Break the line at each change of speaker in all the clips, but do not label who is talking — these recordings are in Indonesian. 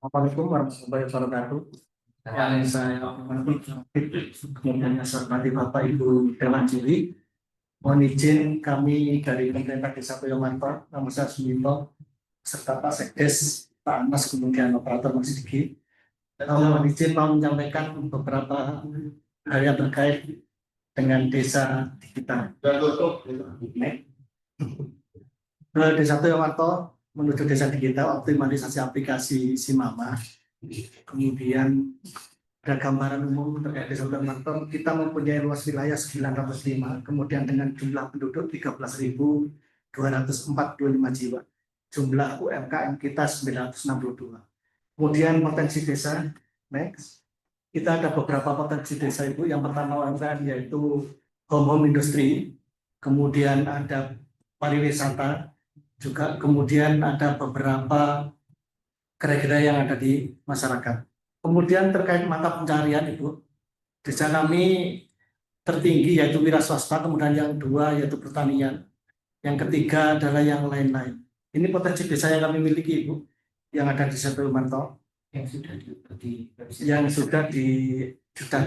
Assalamualaikum warahmatullahi wabarakatuh. Yang saya kemudian saya hormati Bapak Ibu Dewan Juri. Mohon izin kami dari pemerintah Desa Toyomanto, nama saya Suminto, serta Pak Sekdes, Pak Anas, kemudian operator Mas Diki. Mohon izin mau menyampaikan beberapa hal yang terkait dengan desa di kita. Desa Toyomanto menuju desa digital, optimalisasi aplikasi Simama. Kemudian ada gambaran umum terkait desa Toyomanto. Kita mempunyai luas wilayah 905, kemudian dengan jumlah penduduk 13.245 jiwa. Jumlah UMKM kita 962. Kemudian potensi desa, next. Kita ada beberapa potensi desa itu. Yang pertama UMKM yaitu home industri, kemudian ada pariwisata, juga kemudian ada beberapa kira-kira yang ada di masyarakat. Kemudian terkait mata pencarian Ibu, desa kami tertinggi yaitu wira swasta, kemudian yang kedua yaitu pertanian, yang ketiga adalah yang lain-lain. Ini potensi desa yang kami miliki Ibu, yang ada di Desa Toyomanto, yang sudah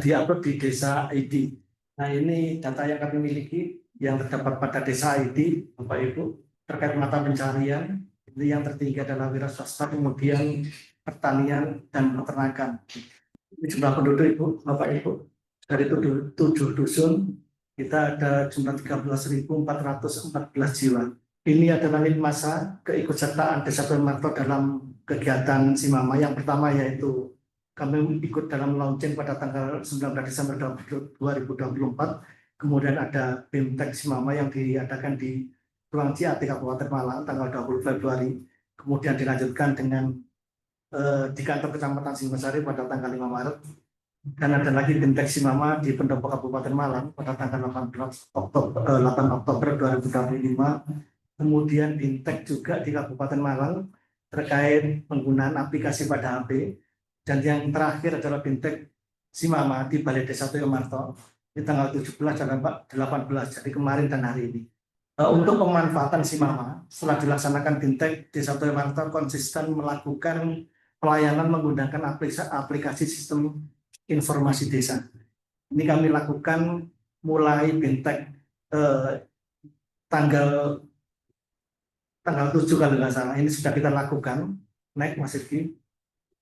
diupload di Desa ID. Nah ini data yang kami miliki yang terdapat pada Desa ID, Bapak Ibu, terkait mata pencarian. Ini yang tertinggi adalah wira swasta, kemudian pertanian dan peternakan. Ini jumlah penduduk Ibu, Bapak Ibu, dari 7 dusun kita ada jumlah 13.414 jiwa. Ini adalah lini masa keikutsertaan Desa Toyomanto dalam kegiatan Simama. Yang pertama yaitu kami ikut dalam launching pada tanggal 19 Desember 2024. Kemudian ada BIMTEK Simama yang diadakan di Ruang Ciati Kabupaten Malang tanggal 20 Februari. Kemudian dilanjutkan dengan di kantor Kecamatan Singosari pada tanggal 5 Maret. Dan ada lagi BIMTEK Simama di Pendopo Kabupaten Malang pada tanggal 8 Oktober 2025. Kemudian BIMTEK juga di Kabupaten Malang terkait penggunaan aplikasi pada HP. Dan yang terakhir adalah BIMTEK Simama di Balai Desa Toyomanto di tanggal 17 dan 18, jadi kemarin dan hari ini. Untuk pemanfaatan Simama, setelah dilaksanakan BIMTEK, Desa Toyomanto konsisten melakukan pelayanan menggunakan aplikasi sistem informasi desa. Ini kami lakukan mulai BIMTEK tanggal 7 kalau nggak salah. Ini sudah kita lakukan. Naik Mas Rizky.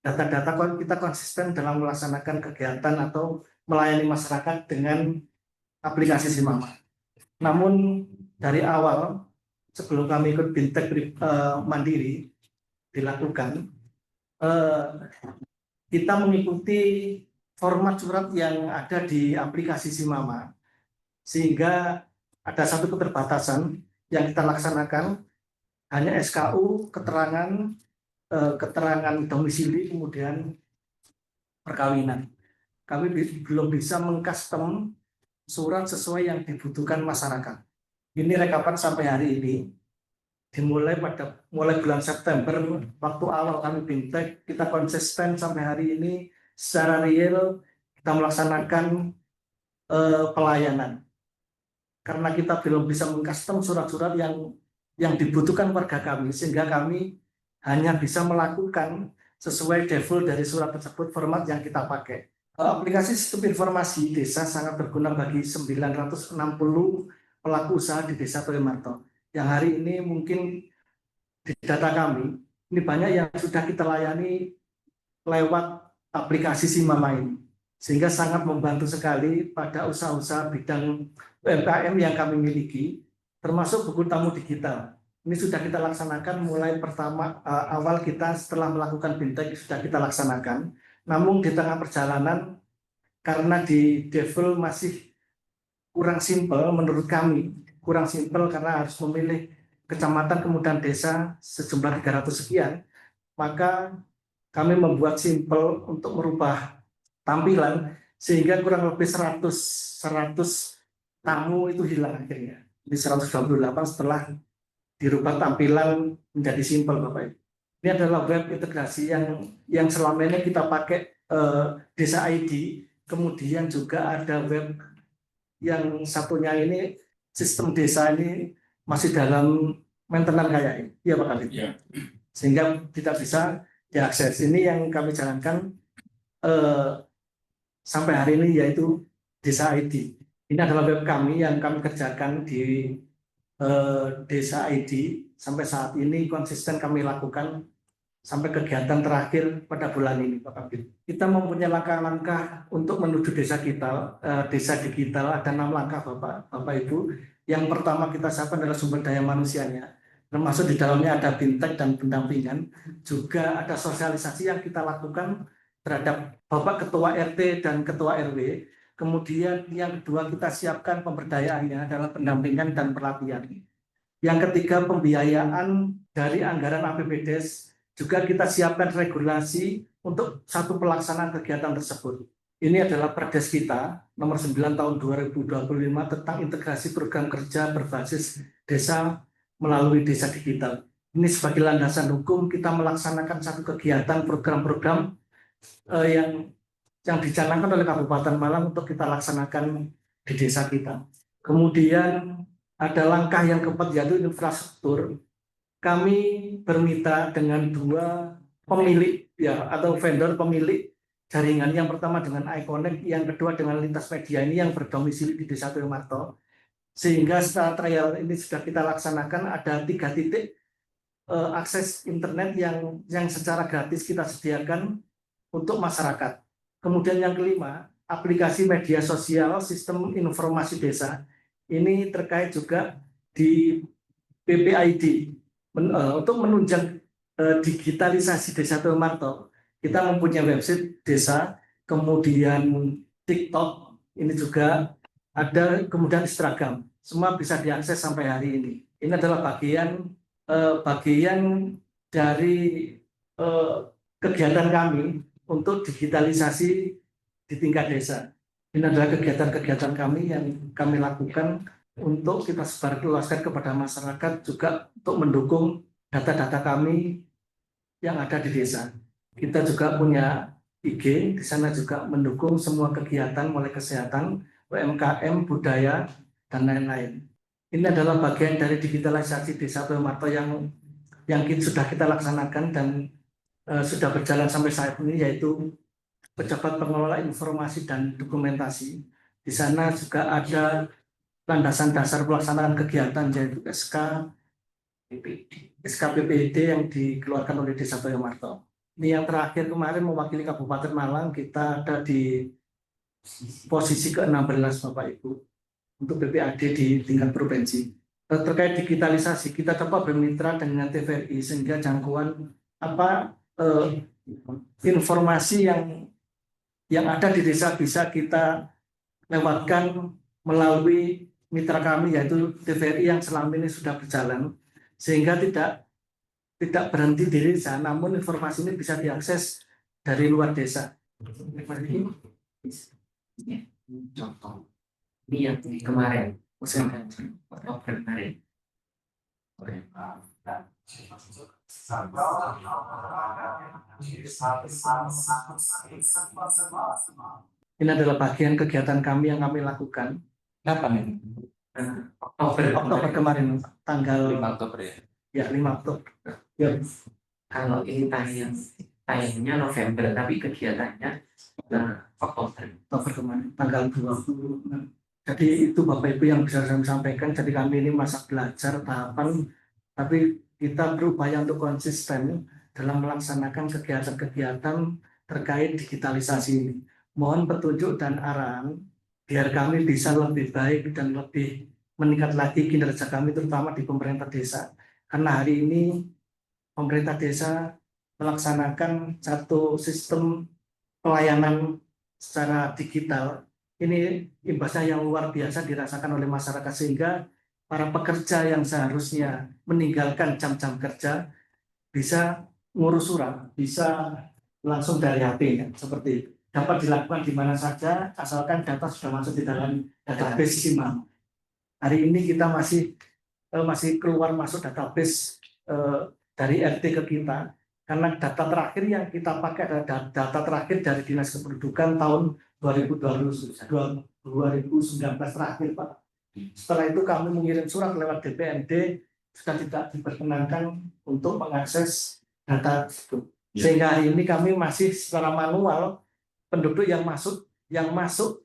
Data-data kita konsisten dalam melaksanakan kegiatan atau melayani masyarakat dengan aplikasi Simama. Namun dari awal sebelum kami ikut BIMTEK mandiri dilakukan, kita mengikuti format surat yang ada di aplikasi Simama, sehingga ada satu keterbatasan yang kita laksanakan hanya SKU, keterangan domisili, kemudian perkawinan. Kami belum bisa mengcustom surat sesuai yang dibutuhkan masyarakat. Ini rekapan sampai hari ini. Dimulai mulai bulan September, waktu awal kami BIMTEK, kita konsisten sampai hari ini secara real kita melaksanakan pelayanan. Karena kita belum bisa mengcustom surat-surat yang dibutuhkan warga kami, sehingga kami hanya bisa melakukan sesuai default dari surat tersebut format yang kita pakai. Aplikasi sistem informasi desa sangat berguna bagi 960 pelaku usaha di Desa Toyomanto. Yang hari ini mungkin di data kami, ini banyak yang sudah kita layani lewat aplikasi Simama ini. Sehingga sangat membantu sekali pada usaha-usaha bidang UMKM yang kami miliki, termasuk buku tamu digital. Ini sudah kita laksanakan mulai awal kita setelah melakukan BIMTEK sudah kita laksanakan. Namun di tengah perjalanan karena di default masih kurang simpel menurut kami, kurang simpel karena harus memilih kecamatan kemudian desa sejumlah 300 sekian, maka kami membuat simpel untuk merubah tampilan sehingga kurang lebih 100 tamu itu hilang akhirnya. Di 128 setelah dirubah tampilan menjadi simpel Bapak Ibu. Ini adalah web integrasi yang selama ini kita pakai Desa ID, kemudian juga ada web yang satunya ini sistem desa ini masih dalam maintenance kayaknya. Iya Pak Kadip. Ya. Sehingga tidak bisa diakses. Ini yang kami jalankan sampai hari ini, yaitu Desa ID. Ini adalah web kami yang kami kerjakan di Desa ID. Sampai saat ini konsisten kami lakukan sampai kegiatan terakhir pada bulan ini, Pak Kabit. Kita mempunyai langkah-langkah untuk menuju desa kita, desa digital. Ada 6 langkah, Bapak Ibu. Yang pertama kita siapkan adalah sumber daya manusianya, termasuk di dalamnya ada fintech dan pendampingan. Juga ada sosialisasi yang kita lakukan terhadap Bapak Ketua RT dan Ketua RW. Kemudian yang kedua kita siapkan pemberdayaannya adalah pendampingan dan pelatihan. Yang ketiga pembiayaan dari anggaran APBDes. Juga kita siapkan regulasi untuk satu pelaksanaan kegiatan tersebut. Ini adalah Perdes kita nomor 9 tahun 2025 tentang integrasi program kerja berbasis desa melalui desa digital. Ini sebagai landasan hukum kita melaksanakan satu kegiatan program-program yang dicanangkan oleh Kabupaten Malang untuk kita laksanakan di desa kita. Kemudian ada langkah yang keempat, yaitu infrastruktur. Kami bermitra dengan 2 pemilik ya atau vendor pemilik jaringan. Yang pertama dengan iConnect, yang kedua dengan Lintas Media, ini yang berdomisili di Desa Tuyomarto. Sehingga setelah trial ini sudah kita laksanakan, ada 3 titik akses internet yang secara gratis kita sediakan untuk masyarakat. Kemudian yang kelima, aplikasi media sosial sistem informasi desa. Ini terkait juga di PPID. Untuk menunjang digitalisasi Desa Tuyomarto, kita mempunyai website desa, kemudian TikTok, ini juga ada, kemudian Instagram, semua bisa diakses sampai hari ini. Ini adalah bagian dari kegiatan kami untuk digitalisasi di tingkat desa. Ini adalah kegiatan-kegiatan kami yang kami lakukan untuk kita sebarluaskan kepada masyarakat, juga untuk mendukung data-data kami yang ada di desa. Kita juga punya IG, di sana juga mendukung semua kegiatan mulai kesehatan, UMKM, budaya, dan lain-lain. Ini adalah bagian dari digitalisasi Desa Tuyomarto yang sudah kita laksanakan dan sudah berjalan sampai saat ini, yaitu pejabat pengelola informasi dan dokumentasi. Di sana juga ada landasan dasar pelaksanaan kegiatan, yaitu SKPPD yang dikeluarkan oleh Desa Tuyomarto. Ini yang terakhir kemarin mewakili Kabupaten Malang, kita ada di posisi ke-16 Bapak Ibu untuk PPAD di tingkat provinsi. Terkait digitalisasi, kita coba bermitra dengan TVRI sehingga jangkauan informasi yang ada di desa bisa kita lewatkan melalui mitra kami, yaitu TVRI yang selama ini sudah berjalan, sehingga tidak berhenti di desa, namun informasi ini bisa diakses dari luar desa.
Contoh ini yang kemarin kemarin.
Ini adalah bagian kegiatan kami yang kami lakukan.
Kapan?
Oktober kemarin, tanggal
5 Oktober ya?
Ya, 5 Oktober. Ya.
Kalau ini tayangnya November, tapi kegiatannya Oktober
kemarin, tanggal 20. Jadi itu Bapak Ibu yang bisa saya sampaikan. Jadi kami ini masa belajar tahapan, tapi kita berupaya untuk konsisten dalam melaksanakan kegiatan-kegiatan terkait digitalisasi ini. Mohon petunjuk dan arahan biar kami bisa lebih baik dan lebih meningkat lagi kinerja kami, terutama di pemerintah desa. Karena hari ini pemerintah desa melaksanakan satu sistem pelayanan secara digital. Ini imbasnya yang luar biasa dirasakan oleh masyarakat, sehingga para pekerja yang seharusnya meninggalkan jam-jam kerja bisa ngurus surat, bisa langsung dari HP-nya, seperti itu. Dapat dilakukan di mana saja asalkan data sudah masuk di dalam database SIMAM. Hari ini kita masih keluar masuk database dari RT ke kita, karena data terakhir yang kita pakai adalah data terakhir dari Dinas Kependudukan tahun 2019 terakhir, Pak. Setelah itu kami mengirim surat lewat DPMD, sudah tidak diperkenankan untuk mengakses data itu. Sehingga ini kami masih secara manual penduduk yang masuk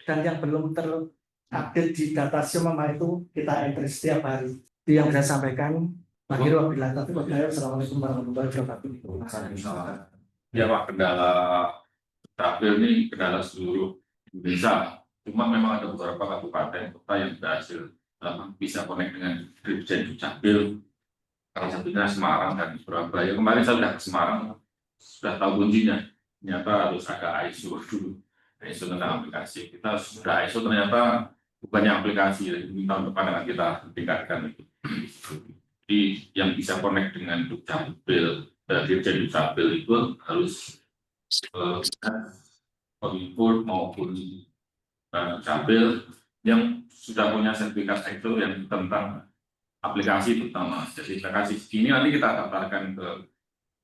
dan yang belum terupdate di data Siomama itu kita entry setiap hari. Itu yang saya sampaikan. Akhirnya wabillahi taufiq wal hidayah. Assalamualaikum warahmatullahi wabarakatuh.
Ya Pak, kendala terakhir ini kendala seluruh Indonesia. Cuma memang ada beberapa kabupaten kota yang berhasil bisa connect dengan Dirjen Dukcapil. Salah satunya Semarang dan Surabaya. Kemarin saya sudah ke Semarang, sudah tahu kuncinya. Ternyata harus ada ISO dulu. ISO tentang aplikasi. Kita sudah ISO ternyata bukannya aplikasi. Ini tahun depan akan kita tingkatkan itu. Jadi yang bisa connect dengan Dukcapil, Dirjen Dukcapil itu harus Kominfo maupun Dukcapil yang sudah punya sertifikat ISO yang tentang aplikasi terutama. Jadi aplikasi ini nanti kita daftarkan ke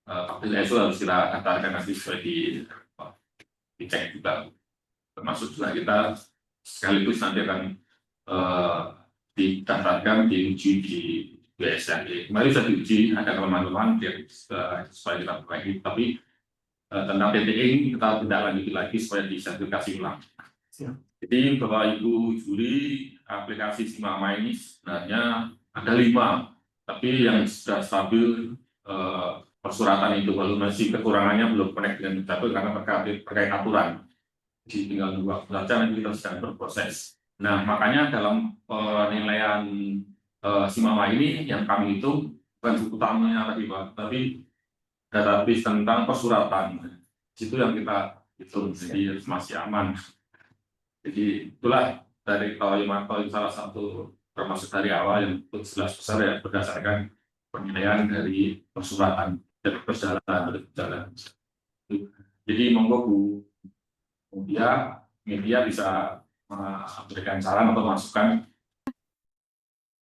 aplikasi ISO, harus kita daftarkan nanti supaya dicek juga. Termasuk juga kita sekaligus nanti akan didaftarkan diuji di BSNE. Kemarin sudah diuji, ada kelemahan-kelemahan yang supaya kita perbaiki, tapi tentang PTE ini kita tidak lanjuti lagi supaya disertifikasi ulang. Jadi Bapak Ibu juri, aplikasi Siomama ini sebenarnya ada 5, tapi yang sudah stabil persuratan itu, lalu masih kekurangannya belum connect dengan Dukcapil karena terkait aturan. Jadi tinggal nunggu waktu saja, nanti kita sedang berproses. Nah, makanya dalam penilaian Siomama ini yang kami itu bukan buku tamunya tadi Pak, tapi database tentang persuratan. Itu yang kita hitung, jadi masih aman. Jadi itulah dari Toymato salah satu termasuk dari awal yang jelas besar ya berdasarkan penilaian dari persuratan dan berjalan. Jadi monggo Bu media bisa memberikan saran atau masukan